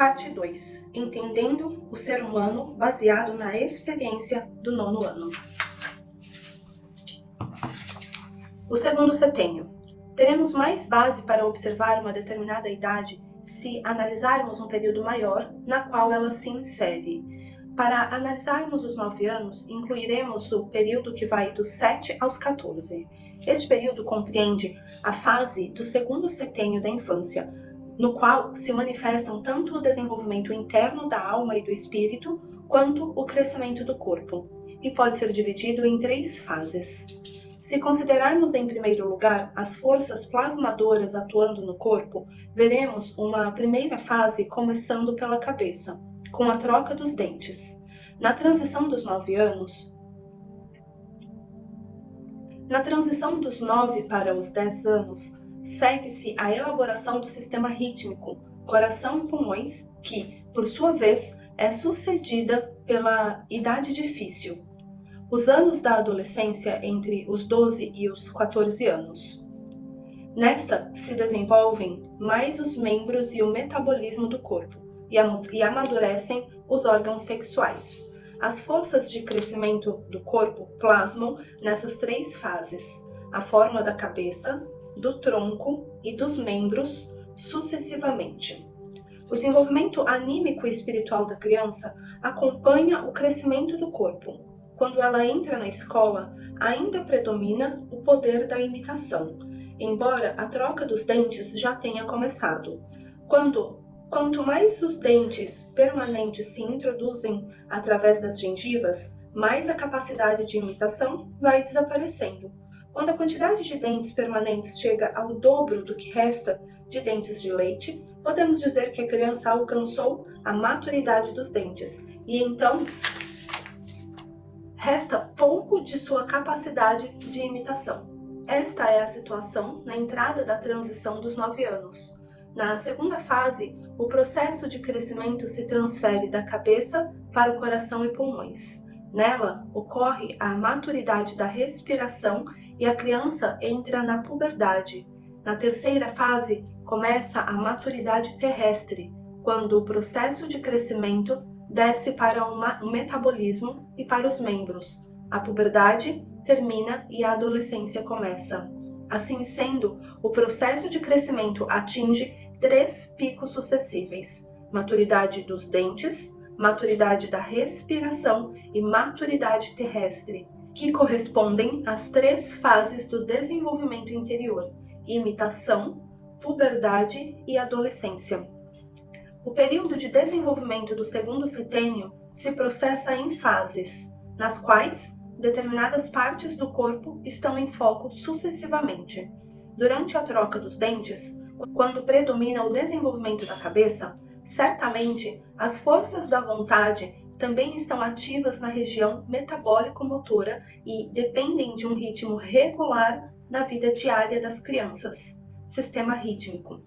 Parte 2. Entendendo o ser humano baseado na experiência do 9º ano. O segundo setênio. Teremos mais base para observar uma determinada idade se analisarmos um período maior na qual ela se insere. Para analisarmos os 9 anos, incluiremos o período que vai dos 7 aos 14. Este período compreende a fase do segundo setênio da infância, no qual se manifestam tanto o desenvolvimento interno da alma e do espírito, quanto o crescimento do corpo, e pode ser dividido em 3 fases. Se considerarmos em primeiro lugar as forças plasmadoras atuando no corpo, veremos uma primeira fase começando pela cabeça, com a troca dos dentes. Na transição dos 9 anos, na transição dos 9 para os 10 anos, segue-se a elaboração do sistema rítmico, coração e pulmões, que, por sua vez, é sucedida pela idade difícil, os anos da adolescência entre os 12 e os 14 anos. Nesta se desenvolvem mais os membros e o metabolismo do corpo, e amadurecem os órgãos sexuais. As forças de crescimento do corpo plasmam nessas 3 fases, a forma da cabeça, do tronco e dos membros sucessivamente. O desenvolvimento anímico e espiritual da criança acompanha o crescimento do corpo. Quando ela entra na escola, ainda predomina o poder da imitação, embora a troca dos dentes já tenha começado. Quanto mais os dentes permanentes se introduzem através das gengivas, mais a capacidade de imitação vai desaparecendo. Quando a quantidade de dentes permanentes chega ao dobro do que resta de dentes de leite, podemos dizer que a criança alcançou a maturidade dos dentes, e então resta pouco de sua capacidade de imitação. Esta é a situação na entrada da transição dos 9 anos. Na segunda fase, o processo de crescimento se transfere da cabeça para o coração e pulmões. Nela, ocorre a maturidade da respiração e a criança entra na puberdade. Na terceira fase, começa a maturidade terrestre, quando o processo de crescimento desce para o metabolismo e para os membros. A puberdade termina e a adolescência começa. Assim sendo, o processo de crescimento atinge 3 picos sucessíveis: maturidade dos dentes, maturidade da respiração e maturidade terrestre, que correspondem às 3 fases do desenvolvimento interior: imitação, puberdade e adolescência. O período de desenvolvimento do segundo setênio se processa em fases, nas quais determinadas partes do corpo estão em foco sucessivamente. Durante a troca dos dentes, quando predomina o desenvolvimento da cabeça, certamente as forças da vontade também estão ativas na região metabólico-motora e dependem de um ritmo regular na vida diária das crianças, sistema rítmico.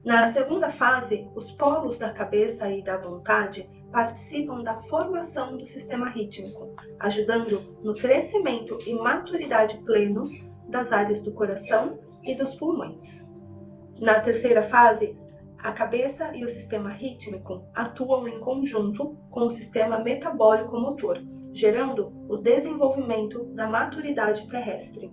Na segunda fase, os polos da cabeça e da vontade participam da formação do sistema rítmico, ajudando no crescimento e maturidade plenos das áreas do coração e dos pulmões. Na terceira fase, a cabeça e o sistema rítmico atuam em conjunto com o sistema metabólico-motor, gerando o desenvolvimento da maturidade terrestre.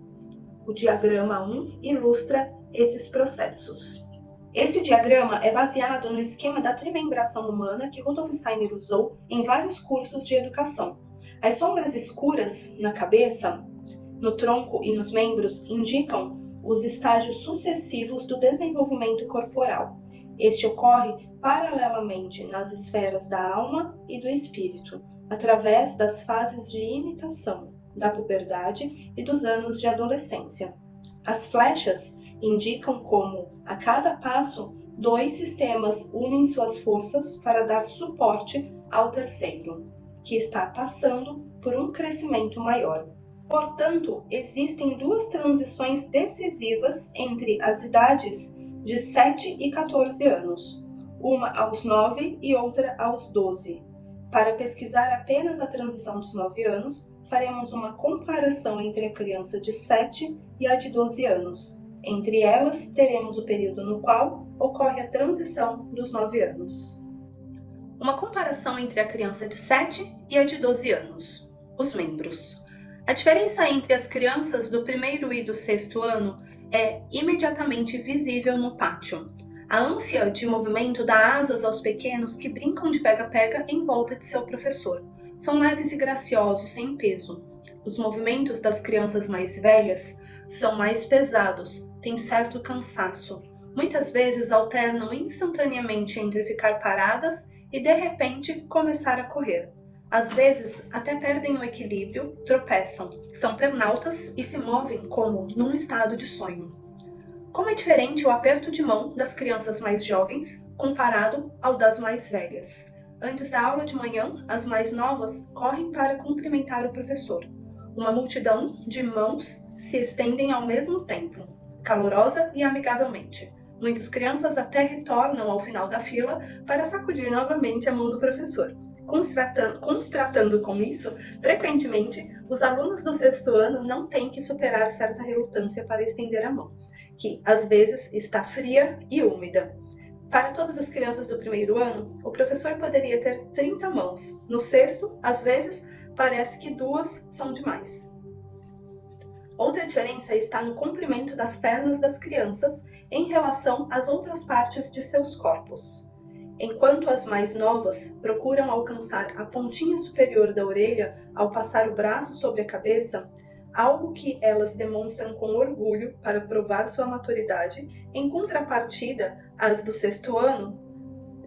O diagrama 1 ilustra esses processos. Este diagrama é baseado no esquema da trimembração humana que Rudolf Steiner usou em vários cursos de educação. As sombras escuras na cabeça, no tronco e nos membros indicam os estágios sucessivos do desenvolvimento corporal. Este ocorre paralelamente nas esferas da alma e do espírito, através das fases de imitação, da puberdade e dos anos de adolescência. As flechas indicam como, a cada passo, 2 sistemas unem suas forças para dar suporte ao terceiro, que está passando por um crescimento maior. Portanto, existem 2 transições decisivas entre as idades de 7 e 14 anos, uma aos 9 e outra aos 12. Para pesquisar apenas a transição dos 9 anos, faremos uma comparação entre a criança de 7 e a de 12 anos. Entre elas, teremos o período no qual ocorre a transição dos 9 anos. Uma comparação entre a criança de 7 e a de 12 anos. Os membros. A diferença entre as crianças do primeiro e do sexto ano é imediatamente visível no pátio. A ânsia de movimento dá asas aos pequenos que brincam de pega-pega em volta de seu professor. São leves e graciosos, sem peso. Os movimentos das crianças mais velhas são mais pesados, têm certo cansaço. Muitas vezes alternam instantaneamente entre ficar paradas e de repente começar a correr. Às vezes até perdem o equilíbrio, tropeçam, são pernaltas e se movem como num estado de sonho. Como é diferente o aperto de mão das crianças mais jovens comparado ao das mais velhas. Antes da aula de manhã, as mais novas correm para cumprimentar o professor. Uma multidão de mãos se estendem ao mesmo tempo, calorosa e amigavelmente. Muitas crianças até retornam ao final da fila para sacudir novamente a mão do professor. Constatando com isso, frequentemente, os alunos do sexto ano não têm que superar certa relutância para estender a mão, que às vezes está fria e úmida. Para todas as crianças do primeiro ano, o professor poderia ter 30 mãos. No sexto, às vezes, parece que 2 são demais. Outra diferença está no comprimento das pernas das crianças em relação às outras partes de seus corpos. Enquanto as mais novas procuram alcançar a pontinha superior da orelha ao passar o braço sobre a cabeça, algo que elas demonstram com orgulho para provar sua maturidade, em contrapartida, as do sexto ano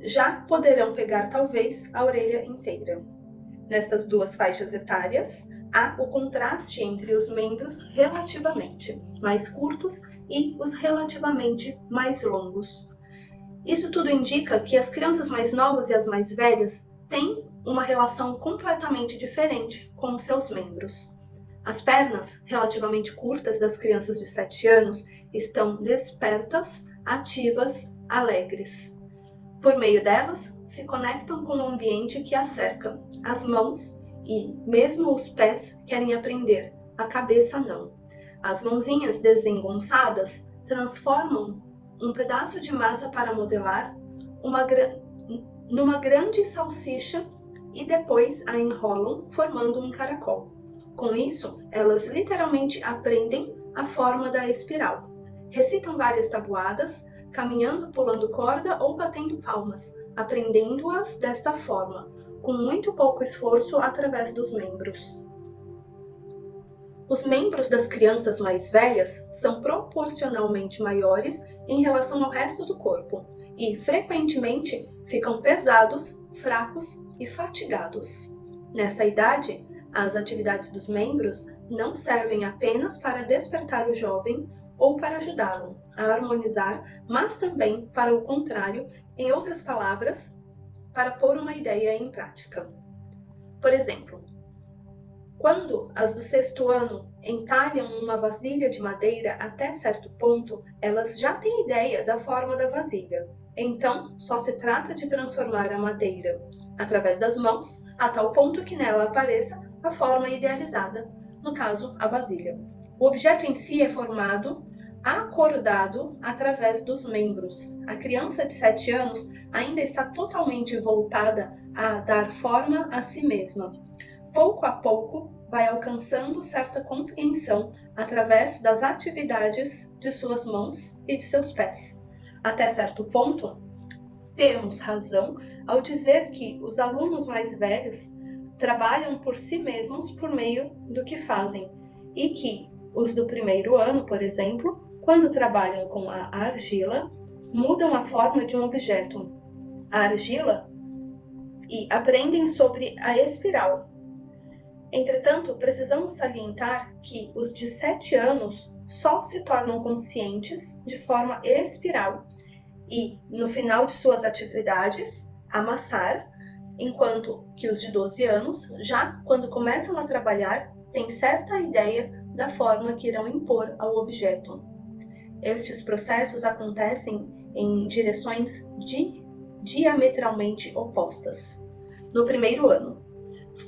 já poderão pegar talvez a orelha inteira. Nestas duas faixas etárias, há o contraste entre os membros relativamente mais curtos e os relativamente mais longos. Isso tudo indica que as crianças mais novas e as mais velhas têm uma relação completamente diferente com os seus membros. As pernas relativamente curtas das crianças de 7 anos estão despertas, ativas, alegres. Por meio delas, se conectam com o ambiente que as cerca. As mãos e mesmo os pés querem aprender, a cabeça não. As mãozinhas desengonçadas transformam um pedaço de massa para modelar numa grande salsicha e depois a enrolam formando um caracol. Com isso, elas literalmente aprendem a forma da espiral. Recitam várias tabuadas, caminhando, pulando corda ou batendo palmas, aprendendo-as desta forma, com muito pouco esforço através dos membros. Os membros das crianças mais velhas são proporcionalmente maiores em relação ao resto do corpo e, frequentemente, ficam pesados, fracos e fatigados. Nesta idade, as atividades dos membros não servem apenas para despertar o jovem ou para ajudá-lo a harmonizar, mas também para o contrário, em outras palavras, para pôr uma ideia em prática. Por exemplo, quando as do sexto ano entalham uma vasilha de madeira até certo ponto, elas já têm ideia da forma da vasilha. Então, só se trata de transformar a madeira, através das mãos, a tal ponto que nela apareça a forma idealizada, no caso, a vasilha. O objeto em si é formado, acordado através dos membros. A criança de 7 anos ainda está totalmente voltada a dar forma a si mesma. Pouco a pouco, vai alcançando certa compreensão através das atividades de suas mãos e de seus pés. Até certo ponto, temos razão ao dizer que os alunos mais velhos trabalham por si mesmos por meio do que fazem, e que os do primeiro ano, por exemplo, quando trabalham com a argila, mudam a forma de um objeto, a argila, e aprendem sobre a espiral. Entretanto, precisamos salientar que os de 7 anos só se tornam conscientes de forma espiral e, no final de suas atividades, amassar, enquanto que os de 12 anos, já quando começam a trabalhar, têm certa ideia da forma que irão impor ao objeto. Estes processos acontecem em direções diametralmente opostas. No primeiro ano,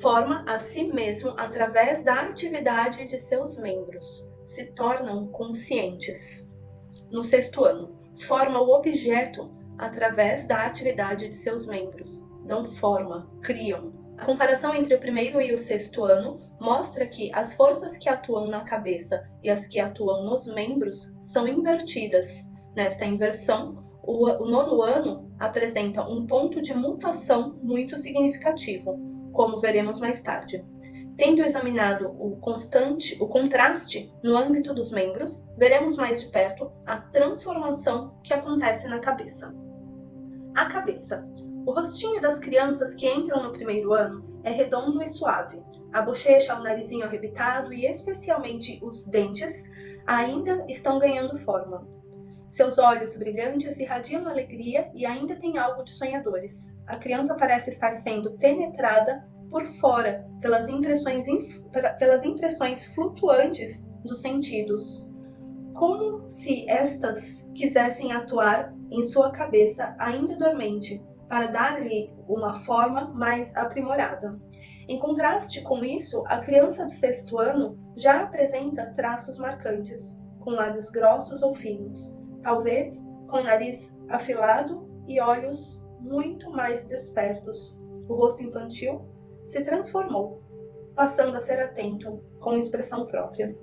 forma a si mesmo através da atividade de seus membros, se tornam conscientes. No sexto ano, forma o objeto através da atividade de seus membros, dão forma, criam. A comparação entre o primeiro e o sexto ano mostra que as forças que atuam na cabeça e as que atuam nos membros são invertidas. Nesta inversão, o nono ano apresenta um ponto de mutação muito significativo, como veremos mais tarde. Tendo examinado o contraste no âmbito dos membros, veremos mais de perto a transformação que acontece na cabeça. A cabeça. O rostinho das crianças que entram no primeiro ano é redondo e suave. A bochecha, o narizinho arrebitado e especialmente os dentes ainda estão ganhando forma. Seus olhos brilhantes irradiam alegria e ainda tem algo de sonhadores. A criança parece estar sendo penetrada por fora pelas impressões flutuantes dos sentidos, como se estas quisessem atuar em sua cabeça ainda dormente, para dar-lhe uma forma mais aprimorada. Em contraste com isso, a criança do sexto ano já apresenta traços marcantes, com lábios grossos ou finos, talvez com nariz afilado e olhos muito mais despertos. O rosto infantil se transformou, passando a ser atento, com expressão própria.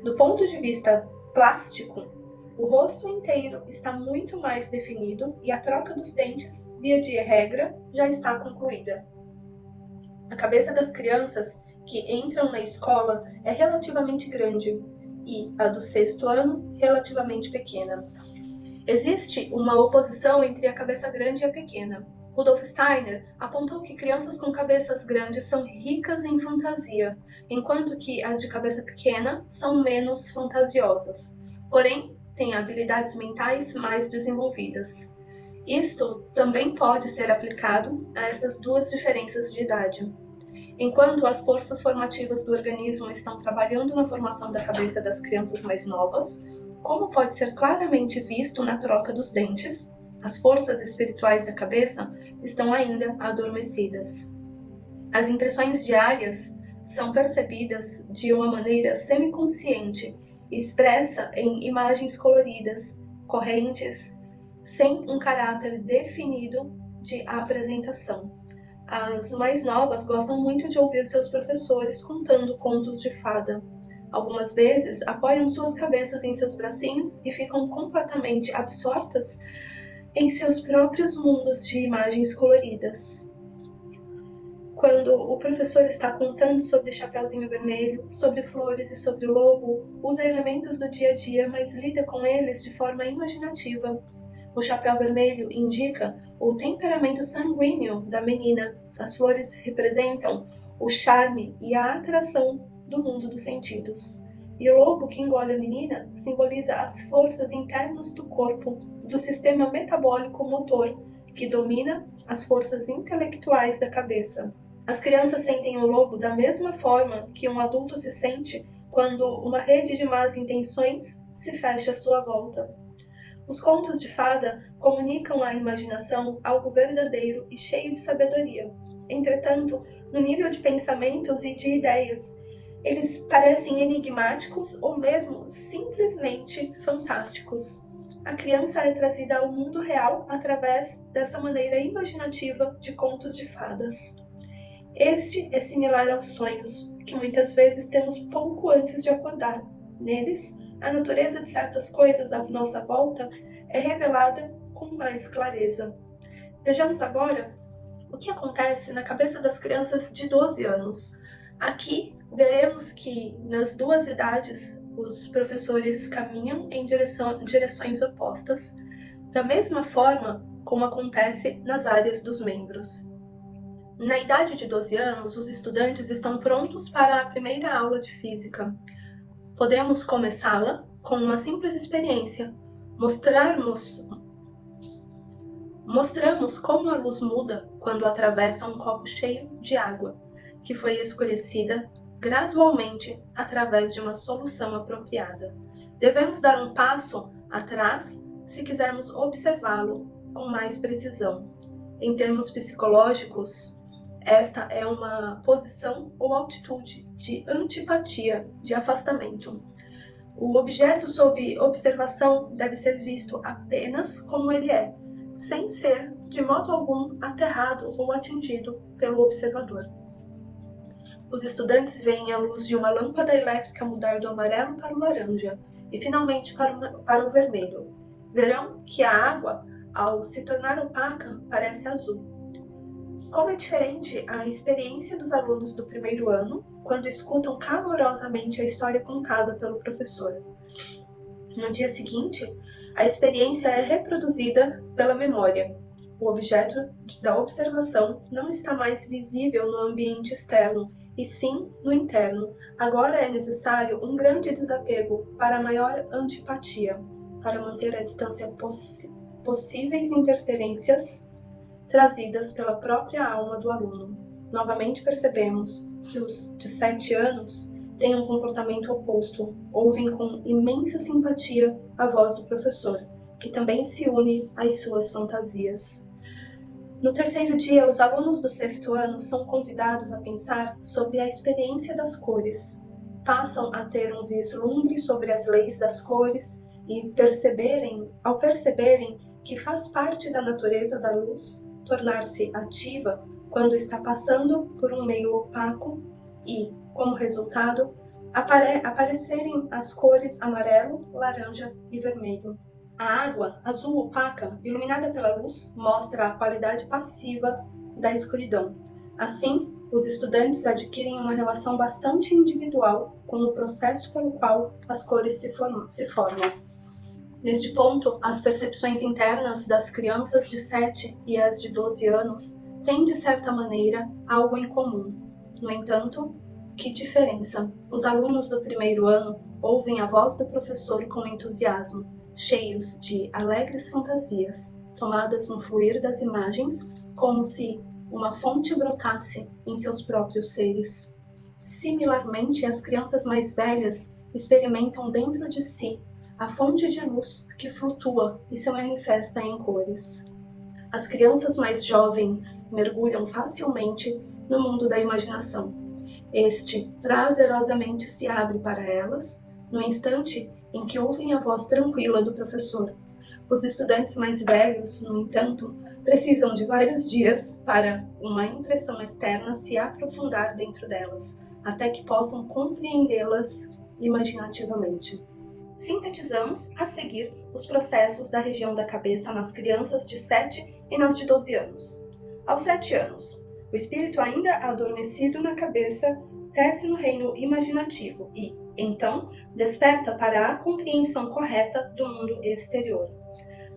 Do ponto de vista plástico, o rosto inteiro está muito mais definido e a troca dos dentes, via de regra, já está concluída. A cabeça das crianças que entram na escola é relativamente grande e a do sexto ano relativamente pequena. Existe uma oposição entre a cabeça grande e a pequena. Rudolf Steiner apontou que crianças com cabeças grandes são ricas em fantasia, enquanto que as de cabeça pequena são menos fantasiosas, porém têm habilidades mentais mais desenvolvidas. Isto também pode ser aplicado a essas duas diferenças de idade. Enquanto as forças formativas do organismo estão trabalhando na formação da cabeça das crianças mais novas, como pode ser claramente visto na troca dos dentes, as forças espirituais da cabeça estão ainda adormecidas. As impressões diárias são percebidas de uma maneira semiconsciente, expressa em imagens coloridas, correntes, sem um caráter definido de apresentação. As mais novas gostam muito de ouvir seus professores contando contos de fada. Algumas vezes apoiam suas cabeças em seus bracinhos e ficam completamente absortas em seus próprios mundos de imagens coloridas. Quando o professor está contando sobre Chapeuzinho Vermelho, sobre flores e sobre o lobo, usa elementos do dia a dia, mas lida com eles de forma imaginativa. O chapéu vermelho indica o temperamento sanguíneo da menina. As flores representam o charme e a atração do mundo dos sentidos. E o lobo que engole a menina simboliza as forças internas do corpo, do sistema metabólico motor, que domina as forças intelectuais da cabeça. As crianças sentem o lobo da mesma forma que um adulto se sente quando uma rede de más intenções se fecha à sua volta. Os contos de fada comunicam à imaginação algo verdadeiro e cheio de sabedoria. Entretanto, no nível de pensamentos e de ideias, eles parecem enigmáticos ou mesmo simplesmente fantásticos. A criança é trazida ao mundo real através dessa maneira imaginativa de contos de fadas. Este é similar aos sonhos, que muitas vezes temos pouco antes de acordar. Neles, a natureza de certas coisas à nossa volta é revelada com mais clareza. Vejamos agora o que acontece na cabeça das crianças de 12 anos. Aqui veremos que nas duas idades os professores caminham em direções opostas, da mesma forma como acontece nas áreas dos membros. Na idade de 12 anos, os estudantes estão prontos para a primeira aula de física. Podemos começá-la com uma simples experiência. Mostramos como a luz muda quando atravessa um copo cheio de água, que foi escurecida gradualmente através de uma solução apropriada. Devemos dar um passo atrás se quisermos observá-lo com mais precisão. Em termos psicológicos, esta é uma posição ou atitude de antipatia, de afastamento. O objeto sob observação deve ser visto apenas como ele é, sem ser, de modo algum, aterrado ou atingido pelo observador. Os estudantes veem a luz de uma lâmpada elétrica mudar do amarelo para o laranja e, finalmente, para o vermelho. Verão que a água, ao se tornar opaca, parece azul. Como é diferente a experiência dos alunos do primeiro ano quando escutam calorosamente a história contada pelo professor. No dia seguinte, a experiência é reproduzida pela memória. O objeto da observação não está mais visível no ambiente externo, e sim no interno. Agora é necessário um grande desapego para maior antipatia, para manter à distância possíveis interferências trazidas pela própria alma do aluno. Novamente percebemos que os de 7 anos têm um comportamento oposto, ouvem com imensa simpatia a voz do professor, que também se une às suas fantasias. No terceiro dia, os alunos do 6º ano são convidados a pensar sobre a experiência das cores. Passam a ter um vislumbre sobre as leis das cores e ao perceberem que faz parte da natureza da luz tornar-se ativa quando está passando por um meio opaco e, como resultado, aparecerem as cores amarelo, laranja e vermelho. A água, azul opaca, iluminada pela luz, mostra a qualidade passiva da escuridão. Assim, os estudantes adquirem uma relação bastante individual com o processo pelo qual as cores se formam. Neste ponto, as percepções internas das crianças de 7 e as de 12 anos têm, de certa maneira, algo em comum. No entanto, que diferença! Os alunos do primeiro ano ouvem a voz do professor com entusiasmo, cheios de alegres fantasias, tomadas no fluir das imagens, como se uma fonte brotasse em seus próprios seres. Similarmente, as crianças mais velhas experimentam dentro de si a fonte de luz que flutua e se manifesta em cores. As crianças mais jovens mergulham facilmente no mundo da imaginação. Este prazerosamente se abre para elas no instante em que ouvem a voz tranquila do professor. Os estudantes mais velhos, no entanto, precisam de vários dias para uma impressão externa se aprofundar dentro delas, até que possam compreendê-las imaginativamente. Sintetizamos a seguir os processos da região da cabeça nas crianças de 7 e nas de 12 anos. Aos 7 anos, o espírito ainda adormecido na cabeça tece no reino imaginativo e, então, desperta para a compreensão correta do mundo exterior.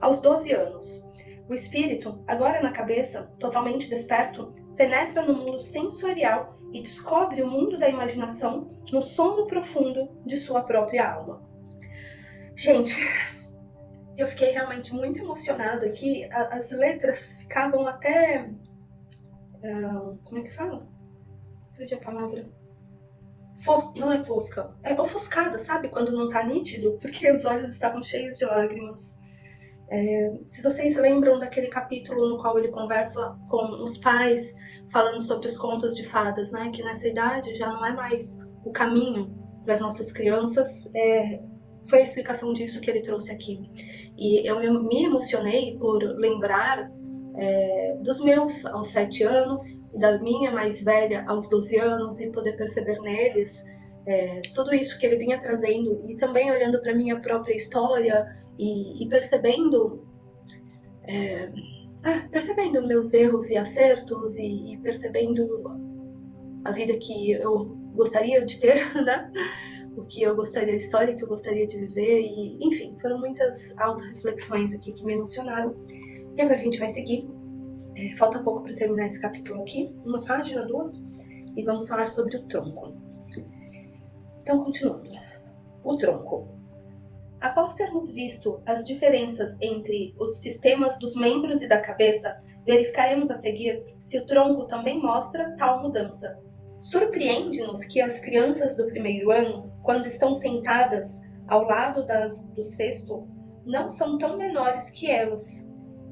Aos 12 anos, o espírito, agora na cabeça, totalmente desperto, penetra no mundo sensorial e descobre o mundo da imaginação no sono profundo de sua própria alma. Gente, eu fiquei realmente muito emocionada aqui. As letras ficavam até... como é que fala? Perdi a palavra. Não é fosca, é ofuscada, sabe? Quando não tá nítido, porque os olhos estavam cheios de lágrimas. Se vocês lembram daquele capítulo no qual ele conversa com os pais, falando sobre os contos de fadas, né? Que nessa idade já não é mais o caminho para as nossas crianças, foi a explicação disso que ele trouxe aqui. E eu me emocionei por lembrar dos meus aos 7 anos, da minha mais velha aos 12 anos, e poder perceber neles tudo isso que ele vinha trazendo, e também olhando para a minha própria história e percebendo meus erros e acertos, e percebendo a vida que eu gostaria de ter, né? O que eu gostaria, a história que eu gostaria de viver, e enfim, foram muitas auto-reflexões aqui que me emocionaram. E agora a gente vai seguir. Falta pouco para terminar esse capítulo aqui, uma página, 2, e vamos falar sobre o tronco. Então, continuando. O tronco. Após termos visto as diferenças entre os sistemas dos membros e da cabeça, verificaremos a seguir se o tronco também mostra tal mudança. Surpreende-nos que as crianças do primeiro ano, quando estão sentadas ao lado das do 6º, não são tão menores que elas.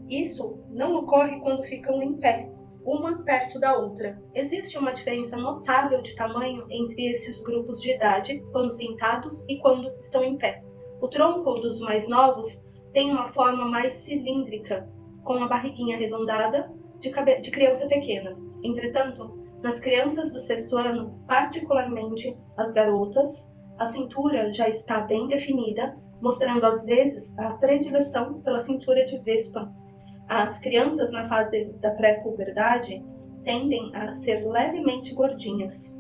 Isso não ocorre quando ficam em pé, uma perto da outra. Existe uma diferença notável de tamanho entre esses grupos de idade, quando sentados e quando estão em pé. O tronco dos mais novos tem uma forma mais cilíndrica com uma barriguinha arredondada de criança pequena. Entretanto, nas crianças do 6º ano, particularmente as garotas, a cintura já está bem definida, mostrando às vezes a predileção pela cintura de vespa. As crianças na fase da pré-puberdade tendem a ser levemente gordinhas.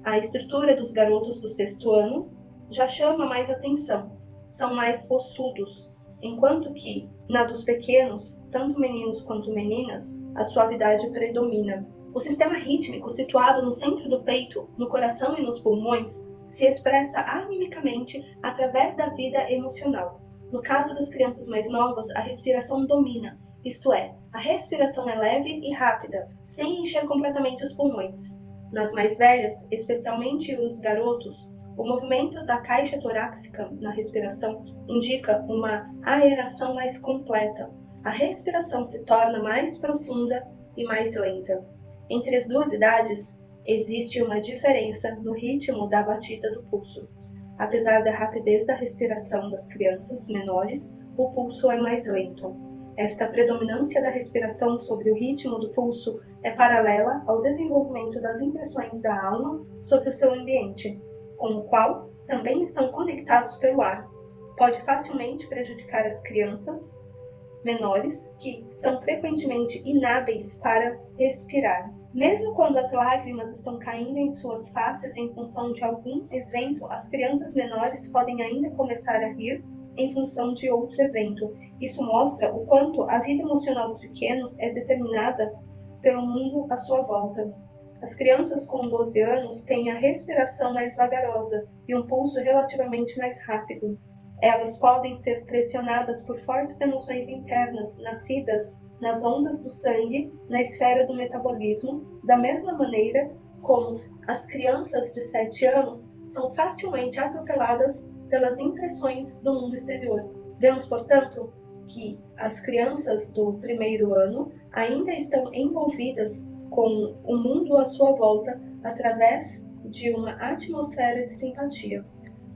A estrutura dos garotos do 6º ano já chama mais atenção, são mais ossudos, enquanto que, na dos pequenos, tanto meninos quanto meninas, a suavidade predomina. O sistema rítmico, situado no centro do peito, no coração e nos pulmões, se expressa animicamente através da vida emocional. No caso das crianças mais novas, a respiração domina, isto é, a respiração é leve e rápida, sem encher completamente os pulmões. Nas mais velhas, especialmente os garotos, o movimento da caixa torácica na respiração indica uma aeração mais completa. A respiração se torna mais profunda e mais lenta. Entre as duas idades, existe uma diferença no ritmo da batida do pulso. Apesar da rapidez da respiração das crianças menores, o pulso é mais lento. Esta predominância da respiração sobre o ritmo do pulso é paralela ao desenvolvimento das impressões da alma sobre o seu ambiente, com o qual também estão conectados pelo ar. Pode facilmente prejudicar as crianças menores, que são frequentemente inábeis para respirar. Mesmo quando as lágrimas estão caindo em suas faces em função de algum evento, as crianças menores podem ainda começar a rir em função de outro evento. Isso mostra o quanto a vida emocional dos pequenos é determinada pelo mundo à sua volta. As crianças com 12 anos têm a respiração mais vagarosa e um pulso relativamente mais rápido. Elas podem ser pressionadas por fortes emoções internas, nascidas nas ondas do sangue, na esfera do metabolismo, da mesma maneira como as crianças de 7 anos são facilmente atropeladas pelas impressões do mundo exterior. Vemos, portanto, que as crianças do 1º ano ainda estão envolvidas com o mundo à sua volta através de uma atmosfera de simpatia,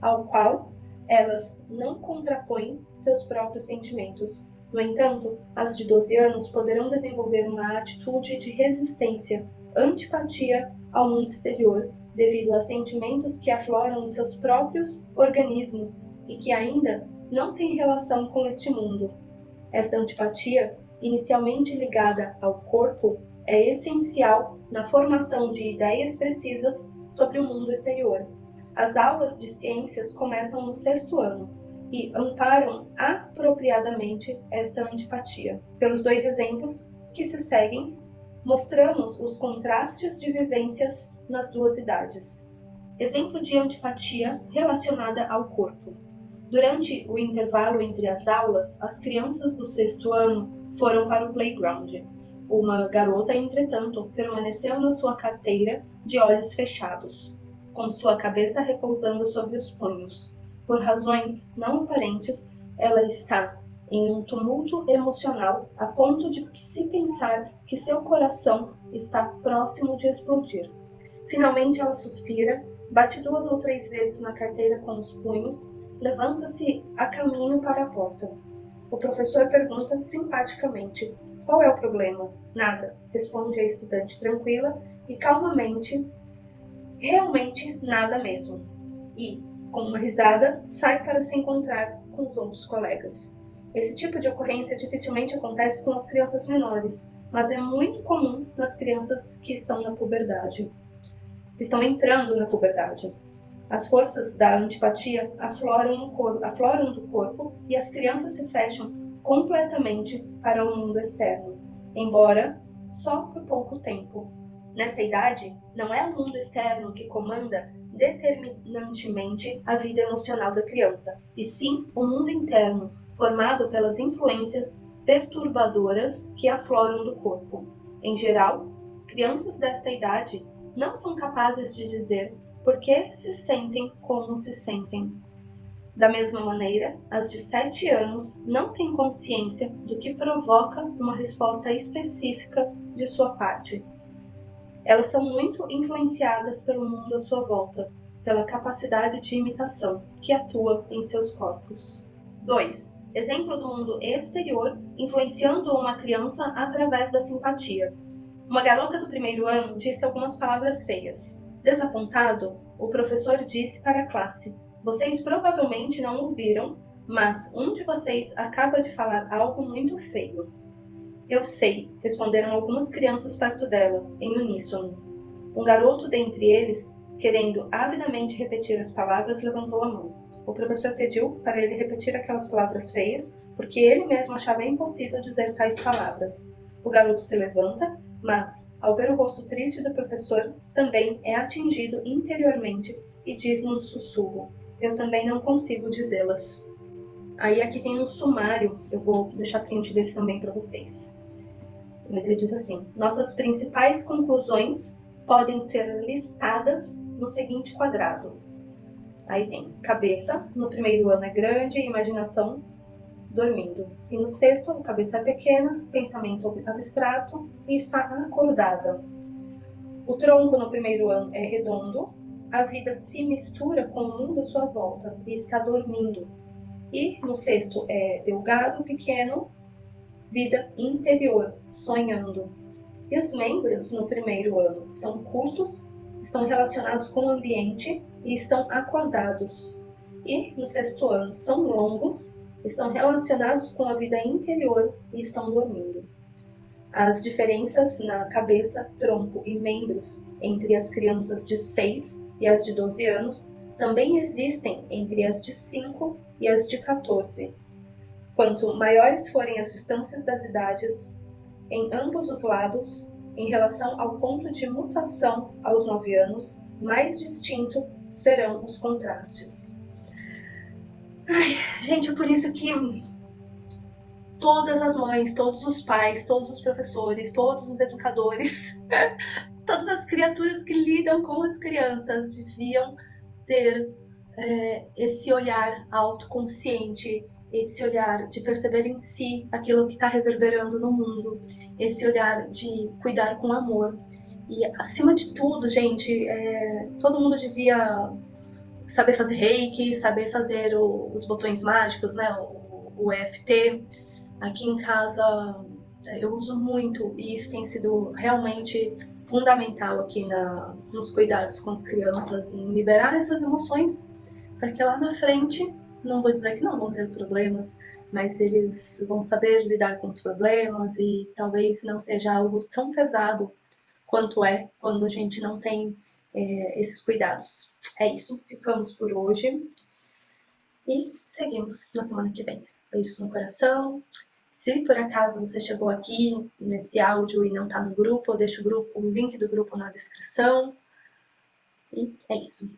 ao qual elas não contrapõem seus próprios sentimentos. No entanto, as de 12 anos poderão desenvolver uma atitude de resistência, antipatia ao mundo exterior, devido a sentimentos que afloram nos seus próprios organismos e que ainda não têm relação com este mundo. Esta antipatia, inicialmente ligada ao corpo, é essencial na formação de ideias precisas sobre o mundo exterior. As aulas de ciências começam no 6º ano e amparam apropriadamente esta antipatia. Pelos 2 exemplos que se seguem, mostramos os contrastes de vivências nas duas idades. Exemplo de antipatia relacionada ao corpo. Durante o intervalo entre as aulas, as crianças do 6º ano foram para o playground. Uma garota, entretanto, permaneceu na sua carteira de olhos fechados, com sua cabeça repousando sobre os punhos. Por razões não aparentes, ela está em um tumulto emocional a ponto de se pensar que seu coração está próximo de explodir. Finalmente ela suspira, bate 2 ou 3 vezes na carteira com os punhos, levanta-se a caminho para a porta. O professor pergunta simpaticamente: "Qual é o problema?" "Nada", responde a estudante tranquila e calmamente. "Realmente nada mesmo." E, com uma risada, sai para se encontrar com os outros colegas. Esse tipo de ocorrência dificilmente acontece com as crianças menores, mas é muito comum nas crianças que estão na puberdade, que estão entrando na puberdade. As forças da antipatia afloram do corpo e as crianças se fecham completamente para o mundo externo, embora só por pouco tempo. Nessa idade, não é o mundo externo que comanda determinantemente a vida emocional da criança, e sim o mundo interno, formado pelas influências perturbadoras que afloram do corpo. Em geral, crianças desta idade não são capazes de dizer por que se sentem como se sentem. Da mesma maneira, as de 7 anos não têm consciência do que provoca uma resposta específica de sua parte. Elas são muito influenciadas pelo mundo à sua volta, pela capacidade de imitação que atua em seus corpos. 2. Exemplo do mundo exterior influenciando uma criança através da simpatia. Uma garota do primeiro ano disse algumas palavras feias. Desapontado, o professor disse para a classe: "Vocês provavelmente não ouviram, mas um de vocês acaba de falar algo muito feio." "Eu sei", responderam algumas crianças perto dela, em uníssono. Um garoto dentre eles, querendo avidamente repetir as palavras, levantou a mão. O professor pediu para ele repetir aquelas palavras feias, porque ele mesmo achava impossível dizer tais palavras. O garoto se levanta, mas, ao ver o rosto triste do professor, também é atingido interiormente e diz num sussurro: "Eu também não consigo dizê-las." Aí aqui tem um sumário, eu vou deixar print desse também para vocês. Mas ele diz assim: "Nossas principais conclusões podem ser listadas no seguinte quadrado." Aí tem cabeça, no primeiro ano é grande, imaginação, dormindo. E no sexto, a cabeça é pequena, pensamento abstrato e está acordada. O tronco no primeiro ano é redondo, a vida se mistura com o mundo à sua volta e está dormindo. E no sexto é delgado, pequeno, vida interior, sonhando. E os membros no primeiro ano são curtos, estão relacionados com o ambiente e estão acordados. E no sexto ano são longos, estão relacionados com a vida interior e estão dormindo. As diferenças na cabeça, tronco e membros entre as crianças de 6 e as de 12 anos também existem entre as de 5 e as de 14. Quanto maiores forem as distâncias das idades, em ambos os lados, em relação ao ponto de mutação aos 9 anos, mais distinto serão os contrastes. Gente, é por isso que todas as mães, todos os pais, todos os professores, todos os educadores, todas as criaturas que lidam com as crianças deviam ter esse olhar autoconsciente, esse olhar de perceber em si aquilo que está reverberando no mundo, esse olhar de cuidar com amor. E, acima de tudo, gente, todo mundo devia saber fazer reiki, saber fazer os botões mágicos, né? O EFT. Aqui em casa eu uso muito e isso tem sido realmente fundamental aqui nos cuidados com as crianças, em liberar essas emoções, para que lá na frente, não vou dizer que não vão ter problemas, mas eles vão saber lidar com os problemas e talvez não seja algo tão pesado quanto é quando a gente não tem esses cuidados. É isso, ficamos por hoje e seguimos na semana que vem. Beijos no coração. Se por acaso você chegou aqui nesse áudio e não está no grupo, eu deixo o link do grupo na descrição. E é isso.